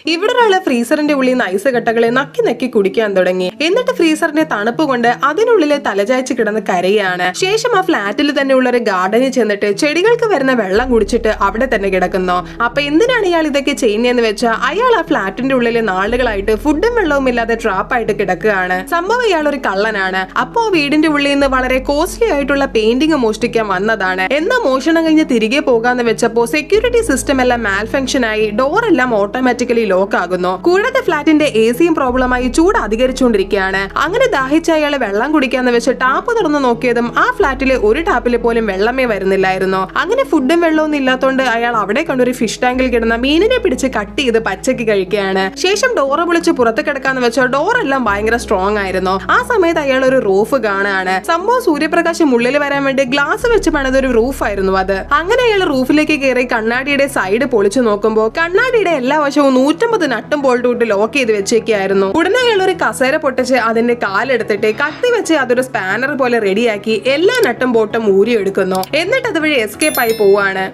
ഇവിടെ ഒരാള് ഫ്രീസറിന്റെ ഉള്ളിൽ നിന്ന് ഐസ് കട്ടകളെ നക്കി നക്കി കുടിക്കാൻ തുടങ്ങി. എന്നിട്ട് ഫ്രീസറിന്റെ തണുപ്പ് കൊണ്ട് അതിനുള്ളിലെ തലചായ്ച്ച് കിടന്ന് കരയാണ്. ശേഷം ആ ഫ്ലാറ്റിൽ തന്നെ ഉള്ള ഒരു ഗാർഡനിൽ ചെന്നിട്ട് ചെടികൾക്ക് വരുന്ന വെള്ളം കുടിച്ചിട്ട് അവിടെ തന്നെ കിടക്കുന്നു. അപ്പൊ എന്തിനാണ് ഇയാൾ ഇതൊക്കെ ചെയ്യുന്നതെന്ന് വെച്ചാൽ അയാൾ ആ ഫ്ലാറ്റിന്റെ ഉള്ളിലെ നാളുകളായിട്ട് ഫുഡും വെള്ളവും ഇല്ലാതെ ട്രാപ്പായിട്ട് കിടക്കുകയാണ്. സംഭവം ഇയാൾ ഒരു കള്ളനാണ്. അപ്പോ വീടിന്റെ ഉള്ളിൽ നിന്ന് വളരെ കോസ്റ്റ്ലി ആയിട്ടുള്ള പെയിന്റിംഗ് മോഷ്ടിക്കാൻ വന്നതാണ്. എന്നാ മോഷണം കഴിഞ്ഞ് തിരികെ പോകാന്ന് വെച്ചപ്പോ സെക്യൂരിറ്റി സിസ്റ്റം എല്ലാം മാൽ ഫംഗ്ഷൻ ആയി ഡോർ എല്ലാം ഓട്ടോമാറ്റിക്കലി ലോക്ക് ആകുന്നു. കൂടാതെ ഫ്ലാറ്റിന്റെ എസിയും പ്രോബ്ലമായി ചൂട് അധികരിച്ചുകൊണ്ടിരിക്കുകയാണ്. അങ്ങനെ ദാഹിച്ച അയാള് വെള്ളം കുടിക്കാന്ന് വെച്ച് ടാപ്പ് തുറന്നു നോക്കിയതും ആ ഫ്ലാറ്റിലെ ഒരു ടാപ്പിൽ പോലും വെള്ളമേ വരുന്നില്ലായിരുന്നു. അങ്ങനെ ഫുഡും വെള്ളമൊന്നും ഇല്ലാത്തോണ്ട് അയാൾ അവിടെ കണ്ടൊരു ഫിഷ് ടാങ്കിൽ കിടന്ന മീനിനെ പിടിച്ച് കട്ട് ചെയ്ത് പച്ചക്ക് കഴിക്കുകയാണ്. ശേഷം ഡോറ് വിളിച്ച് പുറത്ത് കിടക്കാന്ന് വെച്ചാൽ ഡോറെല്ലാം ഭയങ്കര സ്ട്രോങ് ആയിരുന്നു. ആ സമയത്ത് അയാൾ ഒരു റൂഫ് കാണുകയാണ്. സംഭവം സൂര്യപ്രകാശം ഉള്ളിൽ വരാൻ വേണ്ടി ഗ്ലാസ് വെച്ച് പണിതൊരു റൂഫ് ആയിരുന്നു അത്. അങ്ങനെ അയാൾ റൂഫിലേക്ക് കയറി കണ്ണാടിയുടെ സൈഡ് പൊളിച്ചു നോക്കുമ്പോൾ കണ്ണാടിയുടെ എല്ലാ വശവും 150 നട്ടും ബോൾട്ടും ഇട്ട് ലോക്ക് ചെയ്ത് വെച്ചേക്കായിരുന്നു. ഉടനെ അയാൾ ഒരു കസേര പൊട്ടിച്ച് അതിന്റെ കാലെടുത്തിട്ട് കത്തി വെച്ച് അതൊരു സ്പാനർ പോലെ റെഡിയാക്കി എല്ലാ നട്ടും ബോട്ടും ഊരിയെടുക്കുന്നു. എന്നിട്ട് അതുവഴി എസ്കേപ്പ് ആയി പോവാണ്.